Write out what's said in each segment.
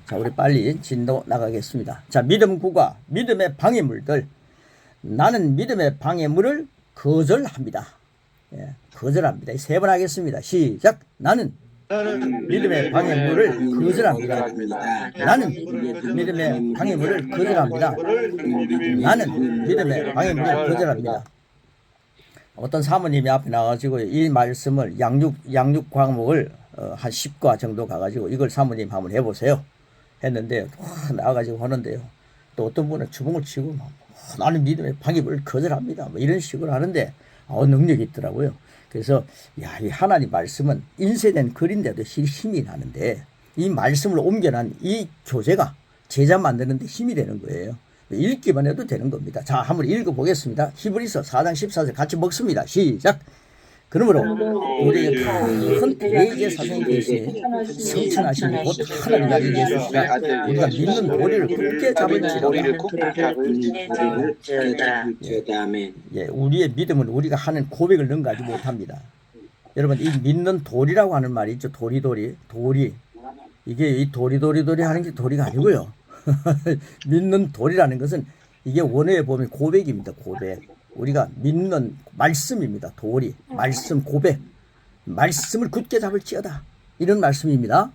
자, 우리 빨리 진도 나가겠습니다. 자, 믿음 구가 믿음의 방해물들. 나는 믿음의 방해물을 거절합니다. 예, 거절합니다. 세 번 하겠습니다. 시작. 나는 믿음의 방해물을 거절합니다. 나는 믿음의 방해물을 거절합니다. 나는 믿음의 방해물을 거절합니다. 어떤 사모님이 앞에 나가지고 이 말씀을 양육 과목을 한 10과 정도 가가지고 이걸 사모님 한번 해보세요 했는데 나가가지고 하는데요. 또 어떤 분은 주먹을 치고 나는 믿음의 방해물을 거절합니다. 뭐 이런 식으로 하는데 능력이 있더라고요. 그래서 이 하나님 말씀은 인쇄된 글인데도 힘이 나는데 이 말씀을 옮겨난 이 교재가 제자 만드는데 힘이 되는 거예요. 읽기만 해도 되는 겁니다. 자, 한번 읽어보겠습니다. 히브리서 4장 14절 같이 먹습니다. 시작. 그러므로 우리에게 큰 대제사장이 되시니 성천하신 곧 하나님 아들 예수시라. 우리가 믿는 도리를 굳게 잡을지어다. 예, 우리의 믿음은 우리가 하는 고백을 능가하지 못합니다. 여러분, 이 믿는 도리라고 하는 말이 있죠. 도리. 이게 이 도리 하는 게 도리가 아니고요. 믿는 도리라는 것은 이게 원어에 보면 고백입니다. 고백. 우리가 믿는 말씀입니다. 도리, 말씀, 고백. 말씀을 굳게 잡을지어다. 이런 말씀입니다.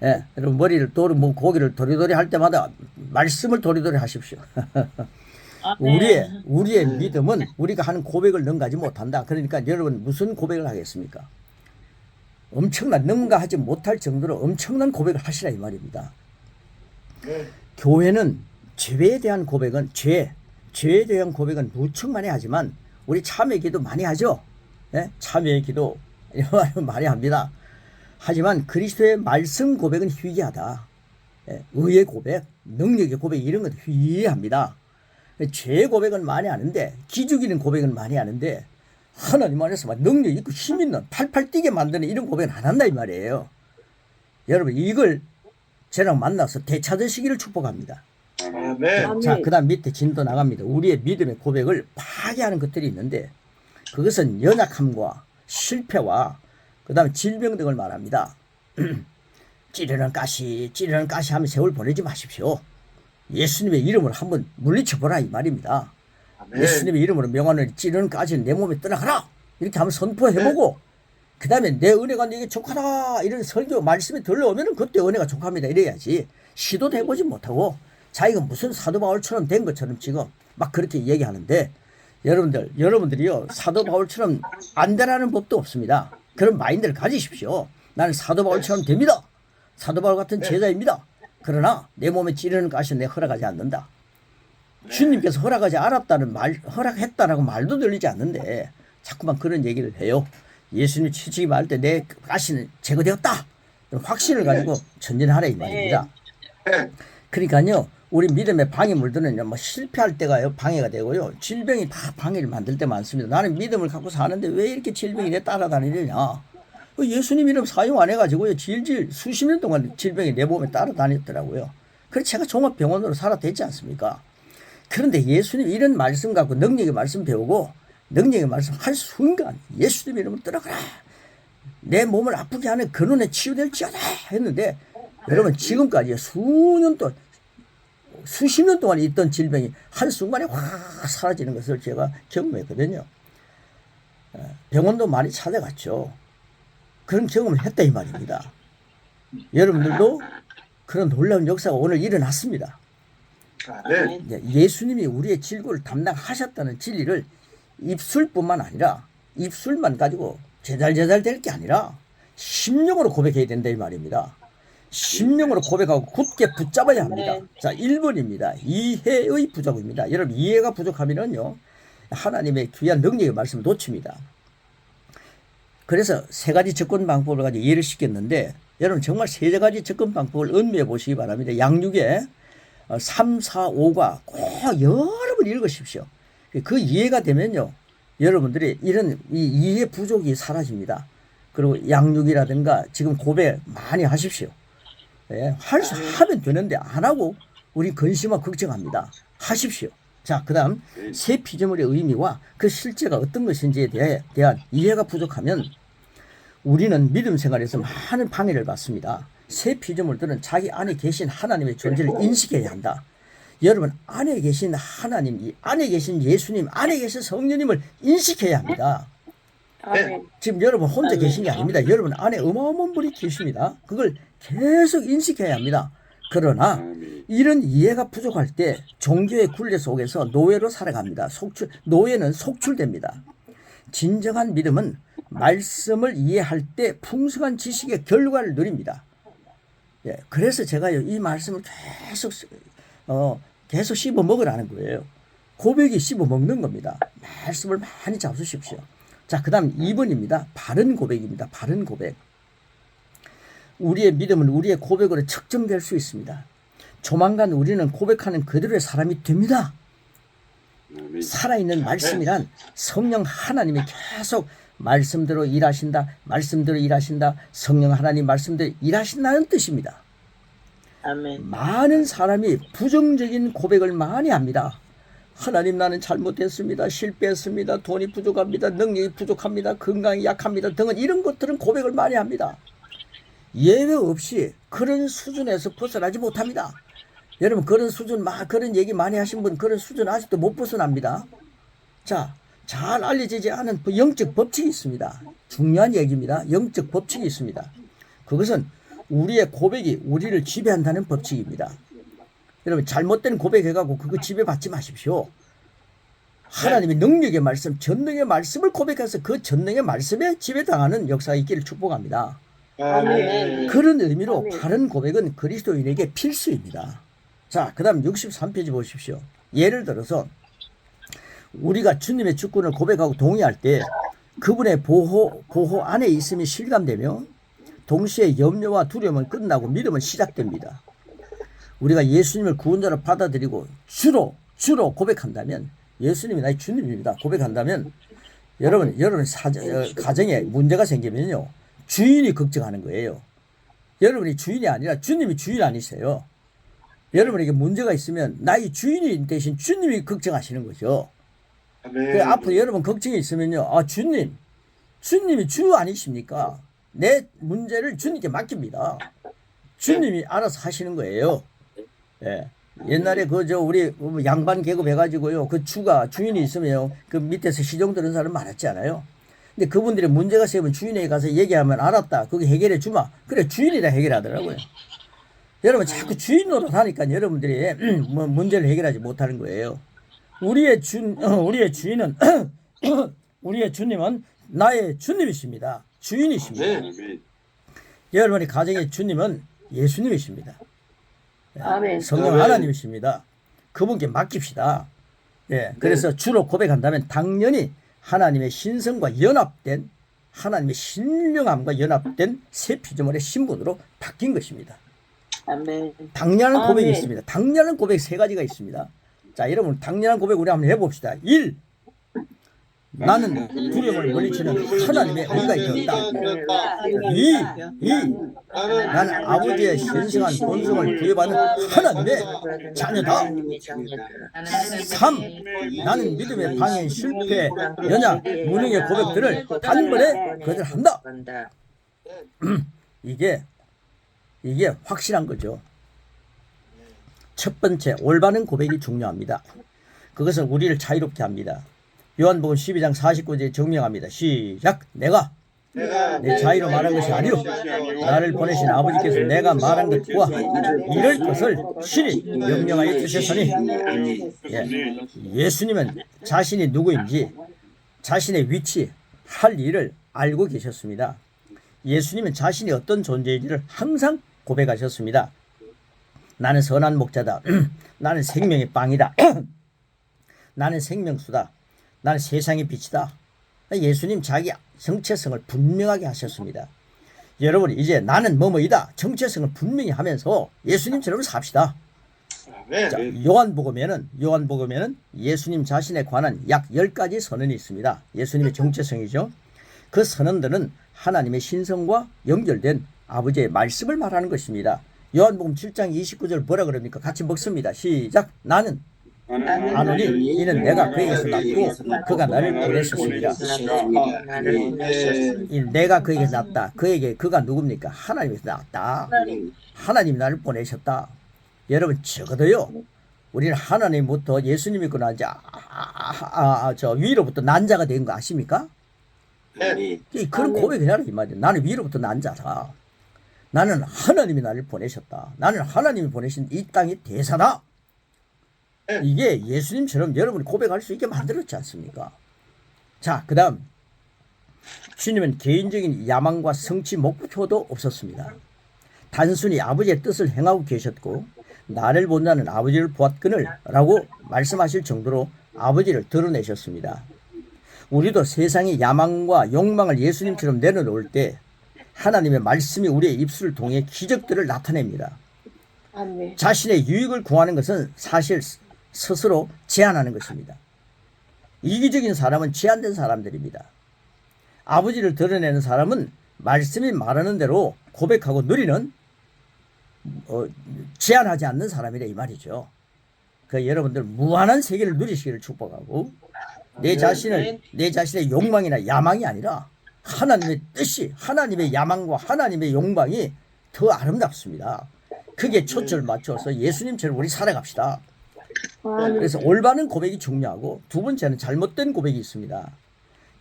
예, 여러분 머리를 고기를 도리도리 할 때마다 말씀을 도리도리 하십시오. 우리의 믿음은 우리가 하는 고백을 능가하지 못한다. 그러니까 여러분 무슨 고백을 하겠습니까? 엄청난 능가하지 못할 정도로 엄청난 고백을 하시라 이 말입니다. 교회는 죄에 대한 고백은 죄에 대한 고백은 무척 많이 하지만 우리 참회 기도 많이 하죠. 예? 참회 기도 많이 합니다. 하지만 그리스도의 말씀 고백은 희귀하다. 예? 의의 고백, 능력의 고백 이런 건 희귀합니다. 죄의 고백은 많이 하는데 기죽이는 고백은 많이 하는데 하나님 안에서 막 능력 있고 힘 있는 팔팔 뛰게 만드는 이런 고백은 안 한다 이 말이에요. 여러분 이걸 저랑 만나서 되찾으시기를 축복합니다. 네. 자, 그 다음 밑에 진도 나갑니다. 우리의 믿음의 고백을 파괴하는 것들이 있는데 그것은 연약함과 실패와 그 다음에 질병 등을 말합니다. 찌르는 가시 하면 세월 보내지 마십시오. 예수님의 이름으로 한번 물리쳐보라 이 말입니다. 예수님의 이름으로 명하는 찌르는 가시는 내 몸에 떠나가라 이렇게 한번 선포해보고 그 다음에 내 은혜가 네게 족하다 이런 설교 말씀이 들려오면 그때 은혜가 족합니다 이래야지 시도도 해보지 못하고 자기가 무슨 사도 바울처럼 된 것처럼 지금 막 그렇게 얘기하는데 여러분들이요 사도 바울처럼 안 되라는 법도 없습니다. 그런 마인드를 가지십시오. 나는 사도 바울처럼 됩니다. 사도 바울 같은 제자입니다. 그러나 내 몸에 찌르는 가시는 내 허락하지 않는다. 주님께서 허락하지 않았다는 허락했다라고 말도 들리지 않는데 자꾸만 그런 얘기를 해요. 예수님 치치기 말 때 내 가시는 제거되었다. 확신을 가지고 전진하라 이 말입니다. 그러니까요. 우리 믿음의 방해물들은 뭐 실패할 때가 방해가 되고요. 질병이 다 방해를 만들 때 많습니다. 나는 믿음을 갖고 사는데 왜 이렇게 질병이 내 따라다니느냐. 예수님 이름 사용 안 해가지고요. 질질 수십 년 동안 질병이 내 몸에 따라다녔더라고요. 그래서 제가 종합병원으로 살아댔지 않습니까? 그런데 예수님 이런 말씀 갖고 능력의 말씀 배우고 능력의 말씀 할 순간 예수님 이름을 들어가라. 내 몸을 아프게 하는 근원에 치유될지어다 했는데 여러분 지금까지 수십 년 동안 있던 질병이 한순간에 확 사라지는 것을 제가 경험했거든요. 병원도 많이 찾아갔죠. 그런 경험을 했다 이 말입니다. 여러분들도 그런 놀라운 역사가 오늘 일어났습니다. 예수님이 우리의 질고를 담당하셨다는 진리를 입술뿐만 아니라 입술만 가지고 제잘제잘 될 게 아니라 심령으로 고백해야 된다 이 말입니다. 심령으로 고백하고 굳게 붙잡아야 합니다. 자, 1번입니다. 이해의 부족입니다. 여러분 이해가 부족하면요 하나님의 귀한 능력의 말씀을 놓칩니다. 그래서 세 가지 접근 방법을 가지고 이해를 시켰는데 여러분 정말 세 가지 접근 방법을 음미해 보시기 바랍니다. 양육에 3, 4, 5가 꼭 여러 번 읽으십시오. 그 이해가 되면요 여러분들이 이런 이해 부족이 사라집니다. 그리고 양육이라든가 지금 고백 많이 하십시오. 예, 하면 되는데 안 하고 우리 근심하고 걱정합니다. 하십시오. 자, 그 다음 세 피조물의 의미와 그 실제가 어떤 것인지에 대한 이해가 부족하면 우리는 믿음 생활에서 많은 방해를 받습니다. 새 피조물들은 자기 안에 계신 하나님의 존재를 인식해야 한다. 여러분, 안에 계신 하나님, 안에 계신 예수님, 안에 계신 성령님을 인식해야 합니다. 아멘. 지금 여러분 혼자 계신 게 아닙니다. 여러분 안에 어마어마한 분이 계십니다. 그걸 계속 인식해야 합니다. 그러나 이런 이해가 부족할 때 종교의 굴레 속에서 노예로 살아갑니다. 노예는 속출됩니다. 진정한 믿음은 말씀을 이해할 때 풍성한 지식의 결과를 누립니다. 예, 그래서 제가요, 이 말씀을 계속 씹어 먹으라는 거예요. 고백이 씹어 먹는 겁니다. 말씀을 많이 잡수십시오. 자, 그 다음 2번입니다. 바른 고백입니다. 바른 고백. 우리의 믿음은 우리의 고백으로 측정될 수 있습니다. 조만간 우리는 고백하는 그대로의 사람이 됩니다. 살아있는 말씀이란 성령 하나님이 계속 말씀대로 일하신다, 말씀대로 일하신다, 성령 하나님 말씀대로 일하신다는 뜻입니다. 아멘. 많은 사람이 부정적인 고백을 많이 합니다. 하나님, 나는 잘못했습니다. 실패했습니다. 돈이 부족합니다. 능력이 부족합니다. 건강이 약합니다. 등은 이런 것들은 고백을 많이 합니다. 예외 없이 그런 수준에서 벗어나지 못합니다. 여러분, 그런 수준, 그런 얘기 많이 하신 분, 그런 수준 아직도 못 벗어납니다. 자, 잘 알려지지 않은 영적 법칙이 있습니다. 중요한 얘기입니다. 영적 법칙이 있습니다. 그것은 우리의 고백이 우리를 지배한다는 법칙입니다. 여러분, 잘못된 고백해가고 그거 지배받지 마십시오. 하나님의 능력의 말씀, 전능의 말씀을 고백해서 그 전능의 말씀에 지배당하는 역사가 있기를 축복합니다. 아멘. 그런 의미로 바른 고백은 그리스도인에게 필수입니다. 자, 그 다음 63페이지 보십시오. 예를 들어서 우리가 주님의 주권을 고백하고 동의할 때 그분의 보호 안에 있음이 실감되며 동시에 염려와 두려움은 끝나고 믿음은 시작됩니다. 우리가 예수님을 구원자로 받아들이고 주로 고백한다면, 예수님이 나의 주님입니다 고백한다면, 여러분 가정에 문제가 생기면요, 주인이 걱정하는 거예요. 여러분이 주인이 아니라 주님이 주인 아니세요. 여러분에게 문제가 있으면 나의 주인이 대신 주님이 걱정하시는 거죠. 그 앞으로 여러분 걱정이 있으면요, 주님이 주 아니십니까? 내 문제를 주님께 맡깁니다. 주님이 알아서 하시는 거예요. 예. 옛날에 우리 양반 계급 해가지고요, 그 주인이 있으면 그 밑에서 시종 드는 사람 많았지 않아요? 근데 그분들이 문제가 생기면 주인에게 가서 얘기하면, 알았다, 그거 해결해 주마. 그래, 주인이 다 해결하더라고요. 여러분, 자꾸 주인 노릇하니까 여러분들이 문제를 해결하지 못하는 거예요. 우리의 주인은 우리의 주님은 나의 주님이십니다. 주인이십니다. 여러분의 가정의 주님은 예수님이십니다. 아멘. 성령 하나님이십니다. 그분께 맡깁시다. 예, 그래서 주로 고백한다면 당연히 하나님의 신성과 연합된, 하나님의 신령함과 연합된 새 피조물의 신분으로 바뀐 것입니다. 아멘. 당연한 고백이 있습니다. 당연한 고백 3가지가 있습니다. 자, 여러분, 당연한 고백 우리 한번 해봅시다. 1. 나는 두려움을 물리치는 하나님의 의가 있다. 2. 나는 아버지의 신성한 본성을 부여받는 하나님의 자녀다. 3. 나는 믿음의 방해, 실패, 연약, 무능의 고백들을 단번에 거절한다. 이게 확실한 거죠. 첫 번째, 올바른 고백이 중요합니다. 그것은 우리를 자유롭게 합니다. 요한복음 12장 49절에 증명합니다. 시작. 내가 내 자유로 말한 것이 아니요 나를 보내신 아버지께서 내가 말한 것과 이럴 것을 신이 명령하여 주셨으니, 예수님은 자신이 누구인지, 자신의 위치, 할 일을 알고 계셨습니다. 예수님은 자신이 어떤 존재인지를 항상 고백하셨습니다. 나는 선한 목자다. 나는 생명의 빵이다. 나는 생명수다. 나는 세상의 빛이다. 예수님 자기 정체성을 분명하게 하셨습니다. 여러분, 이제 나는 뭐뭐이다 정체성을 분명히 하면서 예수님처럼 삽시다. 자, 요한복음에는 예수님 자신에 관한 약 10가지 선언이 있습니다. 예수님의 정체성이죠. 그 선언들은 하나님의 신성과 연결된 아버지의 말씀을 말하는 것입니다. 요한복음 7장 29절 뭐라 그럽니까? 같이 먹습니다. 시작. 나는 아노니 이는 내가 그에게서 났고 그가 나를 보내셨습니다. 이 내가 그에게서 났다. 그에게 그가 누굽니까? 하나님에서 났다. 하나님이 나를 보내셨다. 여러분 적어도요. 우리는 하나님부터 예수님 믿고 난 자, 저 위로부터 난 자가 된 거 아십니까? 그런 고백이 나는 이 말이야. 나는 위로부터 난 자다. 나는 하나님이 나를 보내셨다. 나는 하나님이 보내신 이 땅의 대사다. 이게 예수님처럼 여러분이 고백할 수 있게 만들었지 않습니까? 자, 그 다음 주님은 개인적인 야망과 성취 목표도 없었습니다. 단순히 아버지의 뜻을 행하고 계셨고 나를 본다는 아버지를 보았거늘 라고 말씀하실 정도로 아버지를 드러내셨습니다. 우리도 세상의 야망과 욕망을 예수님처럼 내려놓을 때 하나님의 말씀이 우리의 입술을 통해 기적들을 나타냅니다. 자신의 유익을 구하는 것은 사실 스스로 제한하는 것입니다. 이기적인 사람은 제한된 사람들입니다. 아버지를 드러내는 사람은 말씀이 말하는 대로 고백하고 누리는 제한하지 않는 사람이라 이 말이죠. 그 여러분들 무한한 세계를 누리시기를 축복하고 내 자신의 욕망이나 야망이 아니라 하나님의 뜻이 하나님의 야망과 하나님의 욕망이 더 아름답습니다. 그게 초점을 맞춰서 예수님처럼 우리 살아갑시다. 그래서 올바른 고백이 중요하고 두 번째는 잘못된 고백이 있습니다.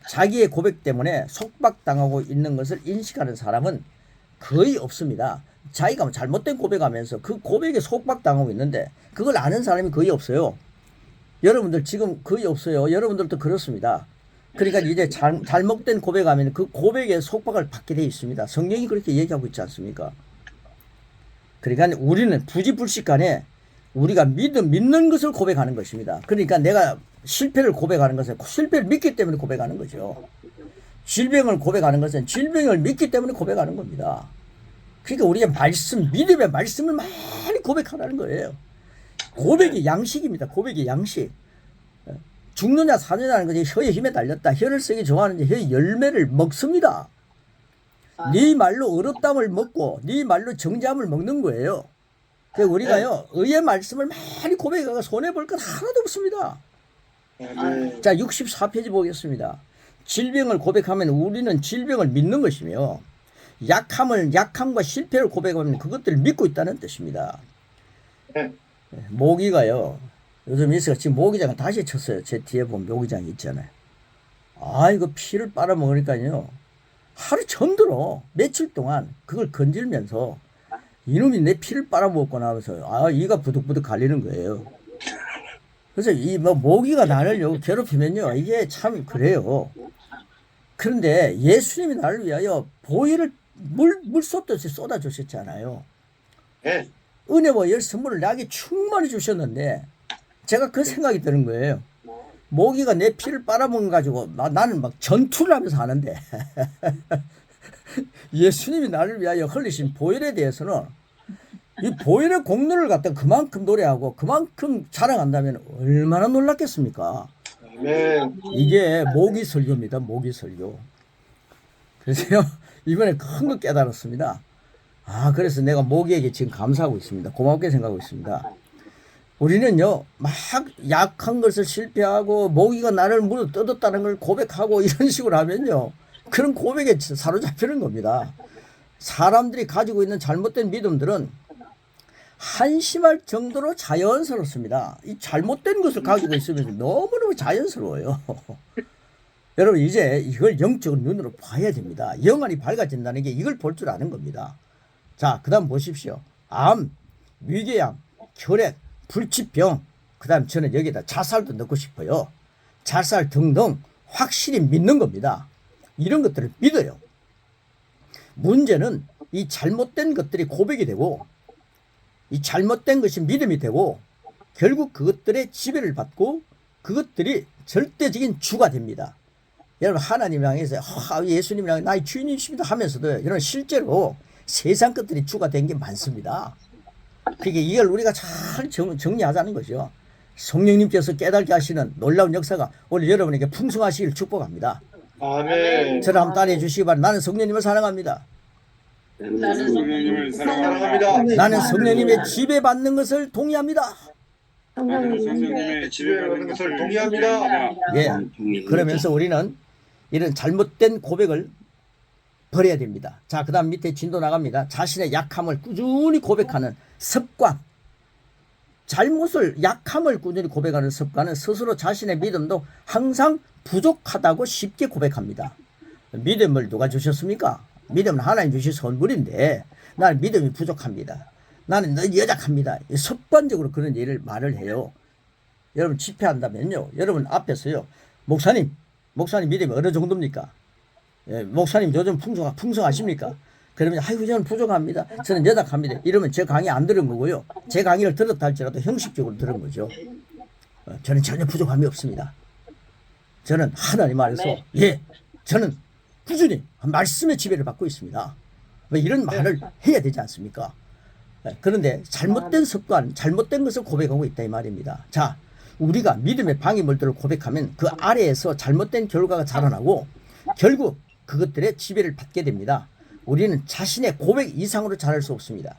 자기의 고백 때문에 속박당하고 있는 것을 인식하는 사람은 거의 없습니다. 자기가 잘못된 고백하면서 그 고백에 속박당하고 있는데 그걸 아는 사람이 거의 없어요. 여러분들 지금 거의 없어요. 여러분들도 그렇습니다. 그러니까 이제 잘못된 고백하면 그 고백에 속박을 받게 되어 있습니다. 성경이 그렇게 얘기하고 있지 않습니까? 그러니까 우리는 부지불식간에 우리가 믿는 것을 고백하는 것입니다. 그러니까 내가 실패를 고백하는 것은 실패를 믿기 때문에 고백하는 거죠. 질병을 고백하는 것은 질병을 믿기 때문에 고백하는 겁니다. 그러니까 우리가 믿음의 말씀을 많이 고백하라는 거예요. 고백이 양식입니다. 고백이 양식. 죽느냐 사느냐는 것이 혀의 힘에 달렸다. 혀를 쓰기 좋아하는 혀의 열매를 먹습니다. 네 말로 어렵담을 먹고 네 말로 정죄함을 먹는 거예요. 그래서 우리가요 의의 말씀을 많이 고백하고 손해볼 것 하나도 없습니다. 자 64페이지 보겠습니다. 질병을 고백하면 우리는 질병을 믿는 것이며 약함과 실패를 고백하면 그것들을 믿고 있다는 뜻입니다. 모기가요 요즘 있어요. 지금 모기장을 다시 쳤어요. 제 뒤에 보면 모기장이 있잖아요. 아 이거 피를 빨아먹으니까요 하루 전들어 며칠 동안 그걸 건질면서 이놈이 내 피를 빨아먹었구나 하면서 이가 부득부득 갈리는 거예요. 그래서 이 모기가 나를 괴롭히면요 이게 참 그래요. 그런데 예수님이 나를 위하여 보혈을 물 쏟듯이 쏟아주셨잖아요. 은혜와 열 선물을 나에게 충만히 주셨는데 제가 그 생각이 드는 거예요. 모기가 내 피를 빨아먹어 가지고 나는 막 전투를 하면서 하는데 예수님이 나를 위하여 흘리신 보혈에 대해서는 이 보혈의 공로를 갖다 그만큼 노래하고 그만큼 자랑한다면 얼마나 놀랐겠습니까? 이게 모기 설교입니다. 모기 설교. 그래서요 이번에 큰 거 깨달았습니다. 그래서 내가 모기에게 지금 감사하고 있습니다. 고맙게 생각하고 있습니다. 우리는요 막 약한 것을 실패하고 모기가 나를 물어 뜯었다는 걸 고백하고 이런 식으로 하면요 그런 고백에 사로잡히는 겁니다. 사람들이 가지고 있는 잘못된 믿음들은 한심할 정도로 자연스럽습니다. 이 잘못된 것을 가지고 있으면 너무너무 자연스러워요. 여러분 이제 이걸 영적인 눈으로 봐야 됩니다. 영안이 밝아진다는 게 이걸 볼 줄 아는 겁니다. 자, 그 다음 보십시오. 암, 위궤양, 혈액, 불치병, 그 다음 저는 여기다 자살도 넣고 싶어요. 자살 등등 확실히 믿는 겁니다. 이런 것들을 믿어요. 문제는 이 잘못된 것들이 고백이 되고 이 잘못된 것이 믿음이 되고 결국 그것들의 지배를 받고 그것들이 절대적인 주가 됩니다. 여러분 하나님 향해서 예수님 향해 나의 주인이십니다 하면서도 여러분 실제로 세상 것들이 주가 된 게 많습니다. 그러니까 이걸 우리가 잘 정리하자는 거죠. 성령님께서 깨닫게 하시는 놀라운 역사가 오늘 여러분에게 풍성하시기를 축복합니다. 아멘. 저를 한번 따라해 주시기 바랍니다. 나는 성령님을 사랑합니다. 성령님을 사랑합니다. 나는 성령님의 지배받는 것을 동의합니다. 성령님의 지배를 받는 것을 동의합니다. 예. 그러면서 우리는 이런 잘못된 고백을 버려야 됩니다. 자, 그 다음 밑에 진도 나갑니다. 자신의 약함을 꾸준히 고백하는 습관. 약함을 꾸준히 고백하는 습관은 스스로 자신의 믿음도 항상 부족하다고 쉽게 고백합니다. 믿음을 누가 주셨습니까? 믿음은 하나님 주신 선물인데 나는 믿음이 부족합니다. 나는 너무 여작합니다. 습관적으로 그런 일을 말을 해요. 여러분 집회한다면요. 여러분 앞에서요. 목사님 믿음이 어느 정도입니까? 예, 목사님 요즘 풍성하십니까? 그러면 아이고 저는 부족합니다. 저는 여작합니다. 이러면 제 강의 안 들은 거고요. 제 강의를 들었다 할지라도 형식적으로 들은 거죠. 저는 전혀 부족함이 없습니다. 저는 하나님 안에서 저는 꾸준히 말씀의 지배를 받고 있습니다. 이런 말을 해야 되지 않습니까? 그런데 잘못된 습관, 잘못된 것을 고백하고 있다 이 말입니다. 자, 우리가 믿음의 방해물들을 고백하면 그 아래에서 잘못된 결과가 자라나고 결국 그것들의 지배를 받게 됩니다. 우리는 자신의 고백 이상으로 잘할 수 없습니다.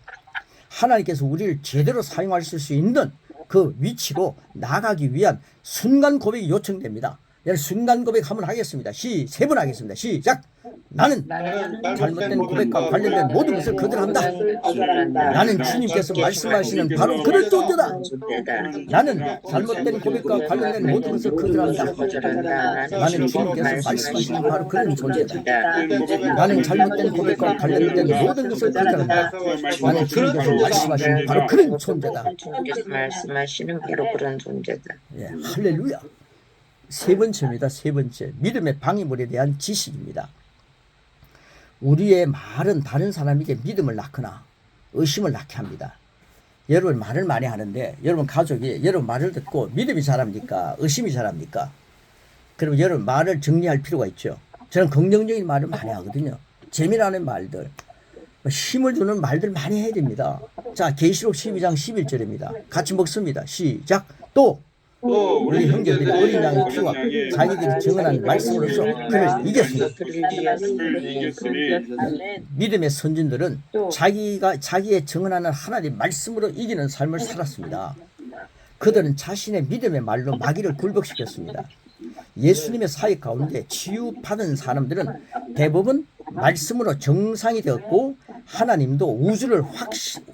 하나님께서 우리를 제대로 사용하실 수 있는 그 위치로 나가기 위한 순간 고백이 요청됩니다. 순간 고백 한번 하겠습니다. 세 번 하겠습니다. 시작! 나는 잘못된 고백과 관련된 모든 것을 거절한다. 나는 주님께서 말씀하시는 바로 그런 존재다. 나는 잘못된 고백과 관련된 모든 것을 거절한다. 나는 주님께서 말씀하시는 바로 그런 존재다. 나는 잘못된 고백과 관련된 모든 것을 거절한다. 나는 주님께서 말씀하시는 바로 그런 존재다. 주님께서 말씀하시는 바로 그런 존재다. 예, 할렐루야. 세 번째입니다. 세 번째. 믿음의 방해물에 대한 지식입니다. 우리의 말은 다른 사람에게 믿음을 낳거나 의심을 낳게 합니다. 여러분 말을 많이 하는데 여러분 가족이 여러분 말을 듣고 믿음이 자랍니까? 의심이 자랍니까? 그럼 여러분 말을 정리할 필요가 있죠. 저는 긍정적인 말을 많이 하거든요. 재미나는 말들, 힘을 주는 말들 많이 해야 됩니다. 자, 계시록 12장 11절입니다. 같이 먹습니다. 시작. 또 우리 형제들이 어린 양의 피와 자기들이 증언한 말씀으로써 그를 이겼습니다. 믿음의 선진들은 자기의 증언하는 하나님의 말씀으로 이기는 삶을 살았습니다. 그들은 자신의 믿음의 말로 마귀를 굴복시켰습니다. 예수님의 사역 가운데 치유받은 사람들은 대부분 말씀으로 정상이 되었고 하나님도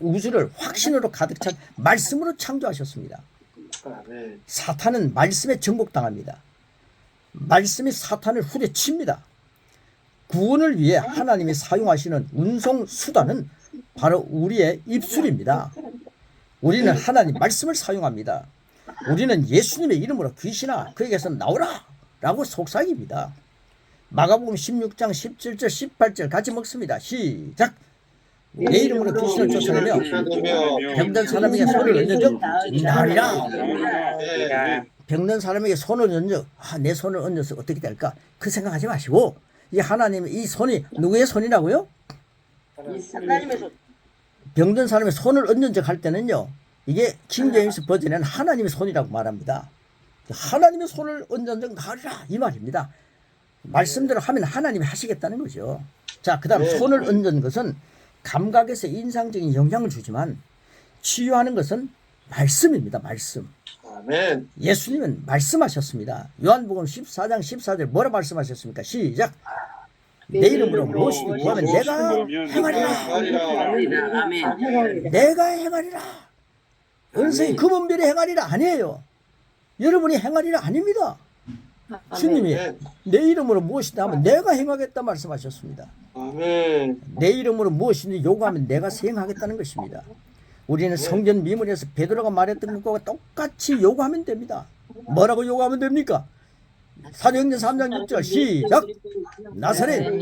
우주를 확신으로 가득 찬 말씀으로 창조하셨습니다. 사탄은 말씀에 정복당합니다. 말씀이 사탄을 후려칩니다. 구원을 위해 하나님이 사용하시는 운송 수단은 바로 우리의 입술입니다. 우리는 하나님 말씀을 사용합니다. 우리는 예수님의 이름으로 귀신아 그에게서 나오라 라고 속삭입니다. 마가복음 16장 17절 18절 같이 먹습니다. 시작. 내 이름으로 귀신을 쫓아내며 병든 사람에게 손을 얹어줘 나으리라. 병든 사람에게 손을 얹어 내 손을 얹어서 어떻게 될까 그 생각하지 마시고 이 하나님의 이 손이 누구의 손이라고요? 하나님의 손. 병든 사람의 손을 얹은 적 할 때는요 이게 킹제임스 버전에는 하나님의 손이라고 말합니다. 하나님의 손을 얹은 적 나으리라 이 말입니다. 말씀대로 하면 하나님이 하시겠다는 거죠. 자, 그 다음 손을 얹은 것은 감각에서 인상적인 영향을 주지만 치유하는 것은 말씀입니다. 말씀. 아멘. 예수님은 말씀하셨습니다. 요한복음 14장 14절 뭐라 말씀하셨습니까? 시작. 내 이름으로 무엇이든 구하면 내가 행하리라. 아멘. 내가 행하리라. 은성이 금은별이 행하리라 아니에요. 여러분이 행하리라 아닙니다. 주님이 내 이름으로 무엇이든 하면 내가 행하겠다 말씀하셨습니다. 아멘. 내 이름으로 무엇이든 요구하면 내가 수행하겠다는 것입니다. 우리는 성전 미문에서 베드로가 말했던 것과 똑같이 요구하면 됩니다. 뭐라고 요구하면 됩니까? 사도행전 3장 6절 시작. 나사렛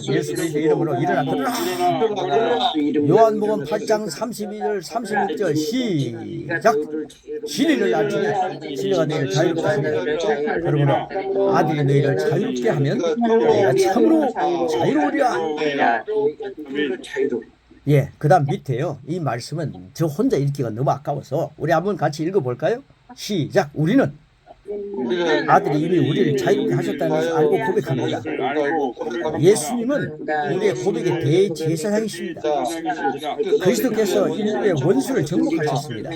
예수의 이름으로 일어나 걸으라. 요한복음 8장 32절 36절 시작. 진리를 알지니 진리가 너희를 자유롭게 하리라. 그러므로 아들이 너희를 자유롭게 하면 내가 참으로 자유로우리라. 예, 그 다음 밑에요. 이 말씀은 저 혼자 읽기가 너무 아까워서 우리 한번 같이 읽어볼까요? 시작. 우리는 우리는 아들이 이미 우리를 자유롭게 하셨다는 것을 알고 고백합니다. 예수님은 우리의 고백의 대제사장이십니다. 그리스도께서 인류의 원수를 정복하셨습니다.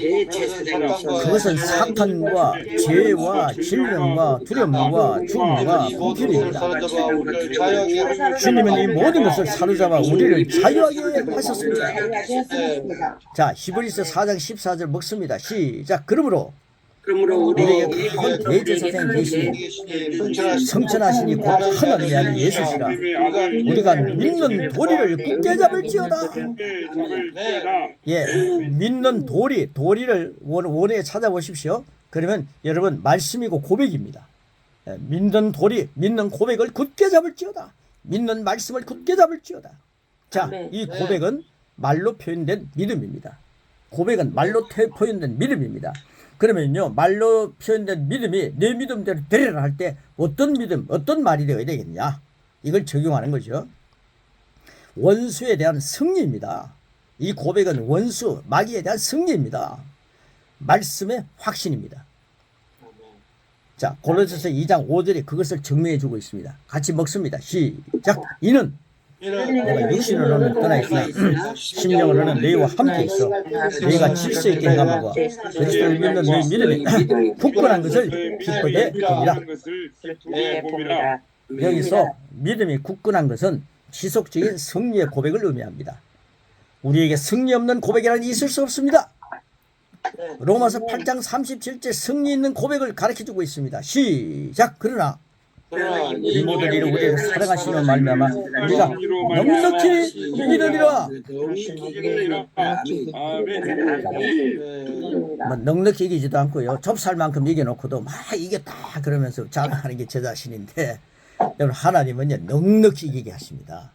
그것은 사탄과 죄와 질병과 두려움과 죽음과 공핍입니다. 주님은 이 모든 것을 사로잡아 우리를 자유하게 하셨습니다. 자, 히브리서 4장 14절 먹습니다. 시작. 그러므로 우리에게 큰 대제사장이 계시니 성천하시니 곧 하나님의 아들 예수시라. 우리가 믿는 도리를 굳게 잡을지어다. 예, 믿는 도리를 원어에 찾아보십시오. 그러면 여러분 말씀이고 고백입니다. 예, 믿는 도리, 믿는 고백을 굳게 잡을지어다. 믿는 말씀을 굳게 잡을지어다. 자, 이 고백은 말로 표현된 믿음입니다. 고백은 말로 표현된 믿음입니다. 그러면요, 말로 표현된 믿음이 내 믿음대로 되리라 할 때 어떤 믿음, 어떤 말이 되어야 되겠냐? 이걸 적용하는 거죠. 원수에 대한 승리입니다. 이 고백은 원수, 마귀에 대한 승리입니다. 말씀의 확신입니다. 자, 골로새서 2장 5절에 그것을 증명해 주고 있습니다. 같이 먹습니다. 시작. 이는 내가 육신으로는 떠나 있으나 심령으로는 너희와 함께 있어 너희가 질서 있게 행함과 그리스도를 믿는 너희 믿음이 굳건한 것을 기쁘게 봅니다. 여기서 믿음이 굳건한 것은 지속적인 승리의 고백을 의미합니다. 우리에게 승리 없는 고백이라는 있을 수 없습니다. 로마서 8장 37절 승리 있는 고백을 가르쳐주고 있습니다. 시작. 그러나 이 모든 일을 우리를 사랑하시는 말미암아 우리가 넉넉히 이기느니라. 뭐 넉넉히 이기지도 않고요, 좁쌀만큼 이겨놓고도 막 이겼다 그러면서 자랑하는 게 제 자신인데, 여러분 하나님은요 넉넉히 이기게 하십니다.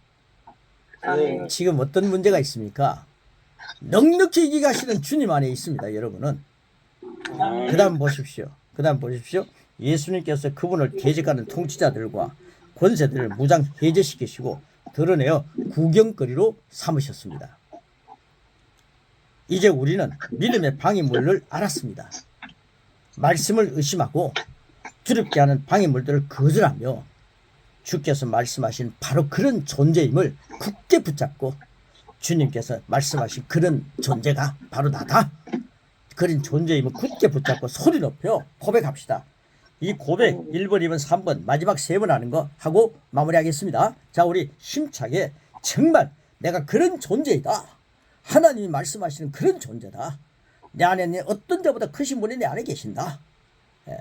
지금 어떤 문제가 있습니까? 넉넉히 이기게 하시는 주님 안에 있습니다. 여러분은 그 다음 보십시오. 예수님께서 그분을 대적하는 통치자들과 권세들을 무장 해제시키시고 드러내어 구경거리로 삼으셨습니다. 이제 우리는 믿음의 방해물을 알았습니다. 말씀을 의심하고 두렵게 하는 방해물들을 거절하며 주께서 말씀하신 바로 그런 존재임을 굳게 붙잡고, 주님께서 말씀하신 그런 존재가 바로 나다, 그런 존재임을 굳게 붙잡고 소리 높여 고백합시다. 이 고백 1번, 2번, 3번 마지막 3번 하는 거 하고 마무리하겠습니다. 자, 우리 힘차게 정말 내가 그런 존재이다. 하나님이 말씀하시는 그런 존재다. 내 안에 어떤 자보다 크신 분이 내 안에 계신다. 예.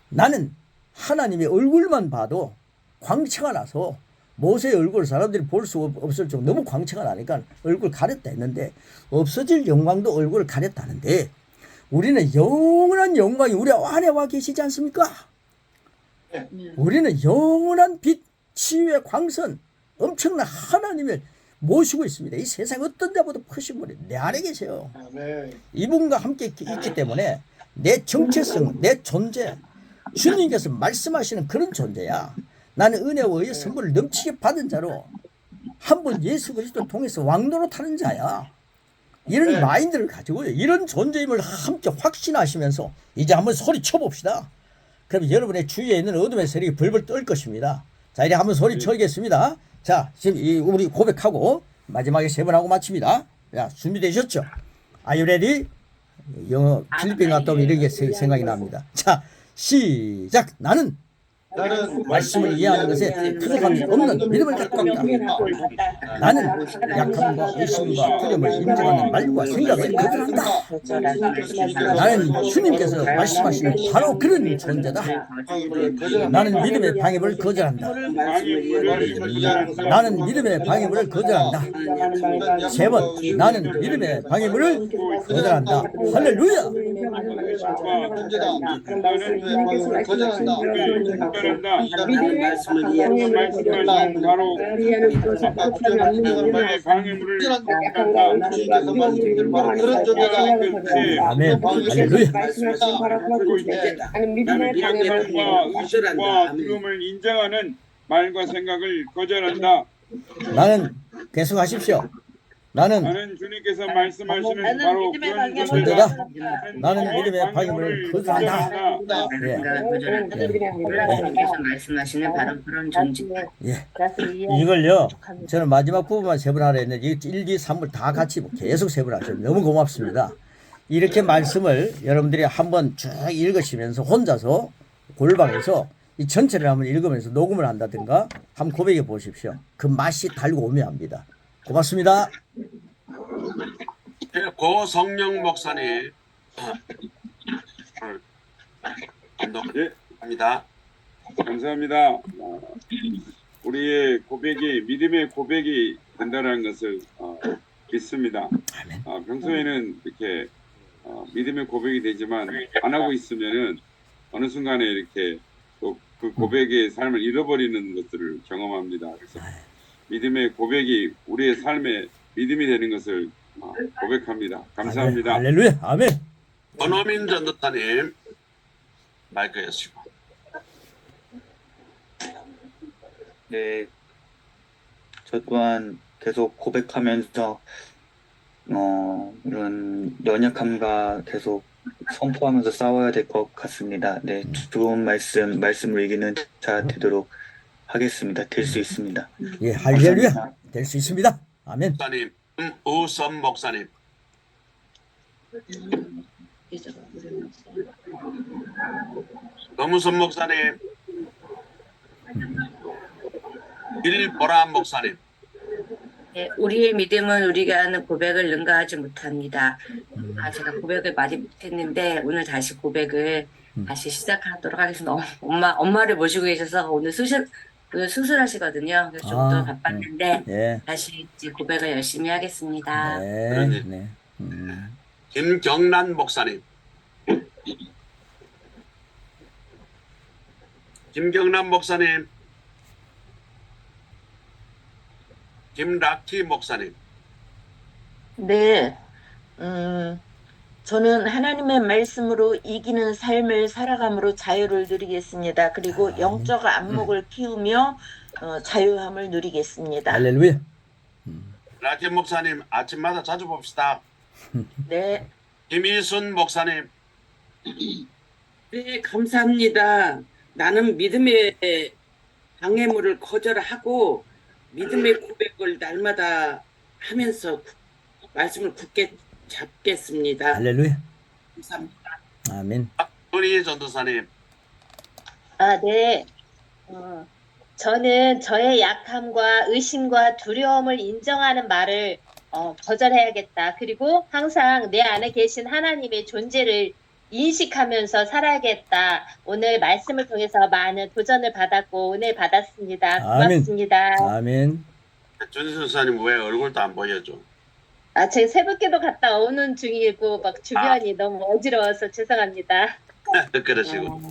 나는 하나님의 얼굴만 봐도 광채가 나서 모세의 얼굴을 사람들이 볼 수 없을 정도 너무 광채가 나니까 얼굴 가렸다 했는데, 없어질 영광도 얼굴을 가렸다는데 우리는 영원한 영광이 우리 안에 와 계시지 않습니까? 우리는 영원한 빛, 치유의 광선, 엄청난 하나님을 모시고 있습니다. 이 세상 어떤 자보다 크신 분이 내 안에 계세요. 이분과 함께 있기 때문에 내 정체성, 내 존재, 주님께서 말씀하시는 그런 존재야. 나는 은혜와 의의 선물을 넘치게 받은 자로 한 번 예수 그리스도 통해서 왕노로 타는 자야. 이런 마인드를 가지고요, 이런 존재임을 함께 확신하시면서 이제 한번 소리 쳐봅시다. 그럼 여러분의 주위에 있는 어둠의 세력이 벌벌 떨 것입니다. 자, 이제 한번 소리 쳐겠습니다. 자, 지금 우리 고백하고 마지막에 3번 하고 마칩니다. 자, 준비되셨죠? Are you ready? 영어 필리핀 갔다 오면 이런 게 생각이 납니다. 자, 시작. 나는 말씀을 이해하는 것에 부족함이 없는 믿음을 갖고 있다. 나는 약함과 의심과 두려움을 인정하는 말과 생각을 거절한다. 나는 주님께서 말씀하시는 바로 그런 존재다. 나는 믿음의 방해물을 거절한다. 나는 믿음의 방해물을 거절한다. 3번, 나는 믿음의 방해물을 거절한다. 할렐루야. 믿음의 말씀을 이해하는 바로 믿음의 방해물을 거절한다. 그런 존재가 아멘. 할렐루야. 나는 약함과 의심과 두려움을 인정하는 말과 생각을 거절한다. 나는 계속하십시오. 나는 주님께서 말씀하시는 나는 바로 믿음의 그런 방향을 존재다. 거절한다. 나는 믿음의 방임을 거절한다. 주님께서 말씀하시는 바로 그런 존재. 예. 이걸요, 저는 마지막 부분만 세분하라 했는데, 1, 2, 3을 다 같이 계속 세분하셔서 너무 고맙습니다. 이렇게 말씀을 여러분들이 한번 쭉 읽으시면서 혼자서 골방에서 이 전체를 한번 읽으면서 녹음을 한다든가 한번 고백해 보십시오. 그 맛이 달고 오묘합니다. 고맙습니다. 고성령 목사님 예, 감독합니다. 감사합니다. 우리의 고백이 믿음의 고백이 된다는 것을 믿습니다. 평소에는 이렇게 믿음의 고백이 되지만 안 하고 있으면은 어느 순간에 이렇게 또 그 고백의 삶을 잃어버리는 것들을 경험합니다. 그래서 믿음의 고백이 우리의 삶에 믿음이 되는 것을 고백합니다. 감사합니다. 할렐루야. 아멘. 권호민 전도사님 마이크 여시고. 네, 저 또한 계속 고백하면서 이런 연약함과 계속 선포하면서 싸워야 될 것 같습니다. 네, 좋은 말씀을 이기는 자 되도록 하겠습니다. 될 수 있습니다. 예, 할렐루야. 감사합니다. 될 수 있습니다. 아멘. 목사님, 우선 목사님. 노무선 목사님. 일보람 목사님. 네, 우리의 믿음은 우리가 하는 고백을 능가하지 못합니다. 제가 고백을 많이 못했는데 오늘 다시 고백을 다시 시작하도록 하겠습니다. 엄마를 모시고 계셔서 오늘 수술하시거든요. 그래서 좀 더 바빴는데 예. 다시 이제 고백을 열심히 하겠습니다. 네. 네. 김경란 목사님. 김경란 목사님. 김라키 목사님. 네, 저는 하나님의 말씀으로 이기는 삶을 살아감으로 자유를 누리겠습니다. 그리고 영적 안목을 키우며 자유함을 누리겠습니다. 할렐루야. 라키 목사님 아침마다 자주 봅시다. 네, 김희순 목사님. 네, 감사합니다. 나는 믿음의 방해물을 거절하고 믿음의 고백을 날마다 하면서 말씀을 굳게 잡겠습니다. 할렐루야. 감사합니다. 아멘. 박순희 전도사님. 네. 저는 저의 약함과 의심과 두려움을 인정하는 말을 거절해야겠다. 그리고 항상 내 안에 계신 하나님의 존재를 인식하면서 살아야겠다. 오늘 말씀을 통해서 많은 도전을 받았고 은혜 받았습니다. 고맙습니다. 아멘. 준수 전도사님 왜 얼굴도 안 보여줘? 제가 새벽기도 갔다 오는 중이고 막 주변이 너무 어지러워서 죄송합니다. 그러시고.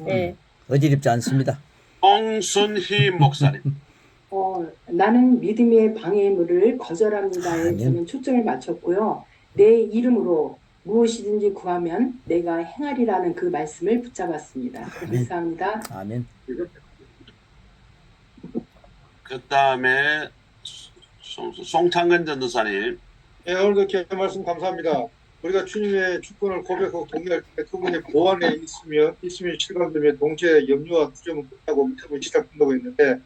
네. 어지럽지 않습니다. 홍순희 목사님. 나는 믿음의 방해물을 거절합니다에 아멘. 저는 초점을 맞췄고요. 내 이름으로 무엇이든지 구하면 내가 행하리라는 그 말씀을 붙잡았습니다. 감사합니다. 아멘. 그 다음에 송창근 전도사님. 예, 오늘도 귀한 말씀 감사합니다. 우리가 주님의 주권을 고백하고 동의할 때 그분의 보안에 있으면 실감되며 동시에 염려와 두려움을 끝나고 믿음을 시작한다고 했는데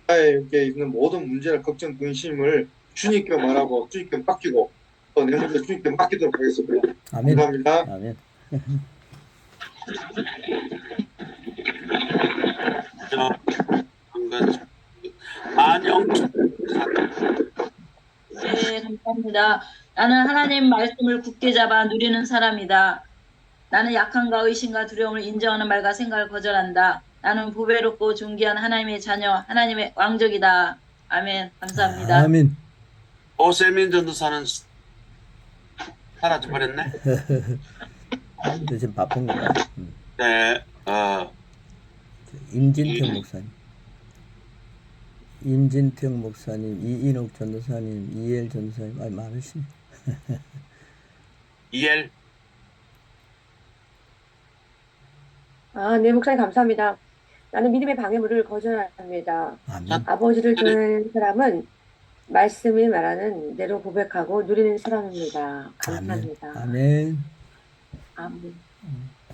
나에게 있는 모든 문제나 걱정, 근심을 주님께 말하고 주님께 맡기고 또 내 문제 주님께 맡기도록 하겠습니다. 아멘. 감사합니다. 아멘. 안영. 네, 감사합니다. 나는 하나님 말씀을 굳게 잡아 누리는 사람이다. 나는 약함과 의심과 두려움을 인정하는 말과 생각을 거절한다. 나는 보배롭고 존귀한 하나님의 자녀, 하나님의 왕족이다. 아멘. 감사합니다. 아멘. 오세민 전도사는 사라져 버렸네. 지금 바쁜 거야. 네, 임진택 목사님. 임진택 목사님, 이인옥 전도사님, 이엘 전도사님, 많으시네. 이엘. 네, 목사님 감사합니다. 나는 믿음의 방해물을 거절합니다. 아멘. 아버지를 교회하는 사람은 말씀이 말하는 대로 고백하고 누리는 사람입니다. 감사합니다. 아멘. 아멘.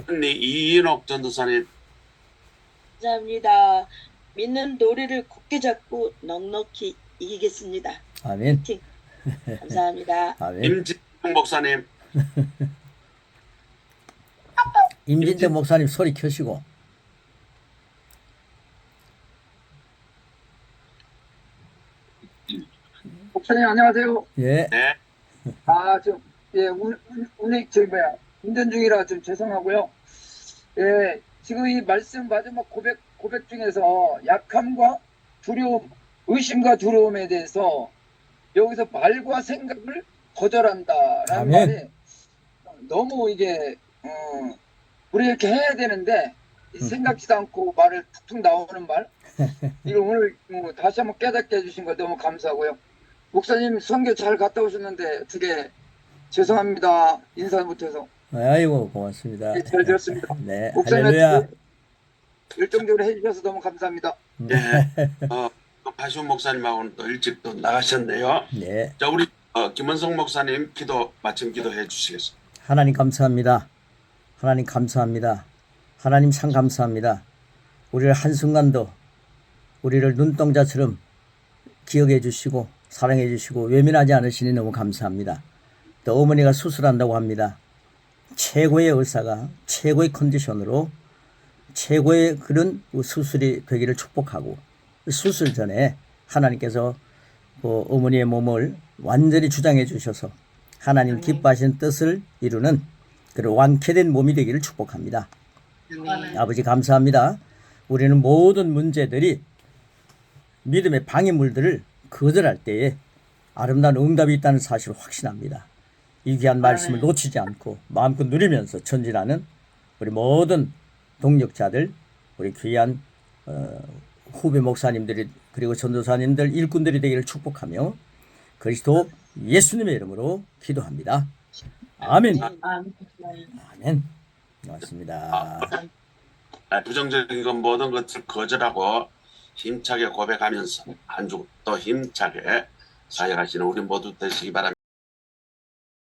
언니 이인옥 전도사님. 감사합니다. 믿는 도리를 굳게 잡고 넉넉히 이기겠습니다. 아멘. 감사합니다. 아멘. 임진영 목사님. 임진태 목사님 소리 켜시고. 목사님 안녕하세요. 예. 네. 오늘 운전 중이라 좀 죄송하고요. 예, 지금 이 말씀 마지막 고백 중에서 약함과 두려움, 의심과 두려움에 대해서 여기서 말과 생각을 거절한다라는 아멘. 말이 너무 이게 우리 이렇게 해야 되는데 생각지도 않고 말을 툭툭 나오는 말. 이거 오늘 다시 한번 깨닫게 해주신 거 너무 감사하고요. 목사님 선교 잘 갔다 오셨는데 어떻게 죄송합니다. 인사 못해서. 아이고 고맙습니다. 네, 잘 들었습니다. 네. 목사님 할렐루야. 열정적으로 해주셔서 너무 감사합니다. 네. 파시온 목사님하고는 또 일찍 또 나가셨네요. 네. 자, 우리 김원성 목사님 마침 기도해 주시겠습니다. 하나님 감사합니다. 하나님 감사합니다. 하나님 참 감사합니다. 우리를 한순간도 우리를 눈동자처럼 기억해 주시고 사랑해 주시고 외면하지 않으시니 너무 감사합니다. 또 어머니가 수술한다고 합니다. 최고의 의사가 최고의 컨디션으로 최고의 그런 수술이 되기를 축복하고 수술 전에 하나님께서 어머니의 몸을 완전히 주장해 주셔서 하나님 기뻐하시는 뜻을 이루는 그런 완쾌된 몸이 되기를 축복합니다. 아버지 감사합니다. 우리는 모든 문제들이 믿음의 방해물들을 거절할 때에 아름다운 응답이 있다는 사실을 확신합니다. 이 귀한 말씀을 놓치지 않고 마음껏 누리면서 전진하는 우리 모든 동력자들, 우리 귀한 후배 목사님들이 그리고 전도사님들 일꾼들이 되기를 축복하며 그리스도 예수님의 이름으로 기도합니다. 아멘. 아멘. 고맙습니다. 부정적인 건 모든 것을 거절하고 힘차게 고백하면서 한 주 또 힘차게 사역하시는 우리 모두 되시기 바랍니다.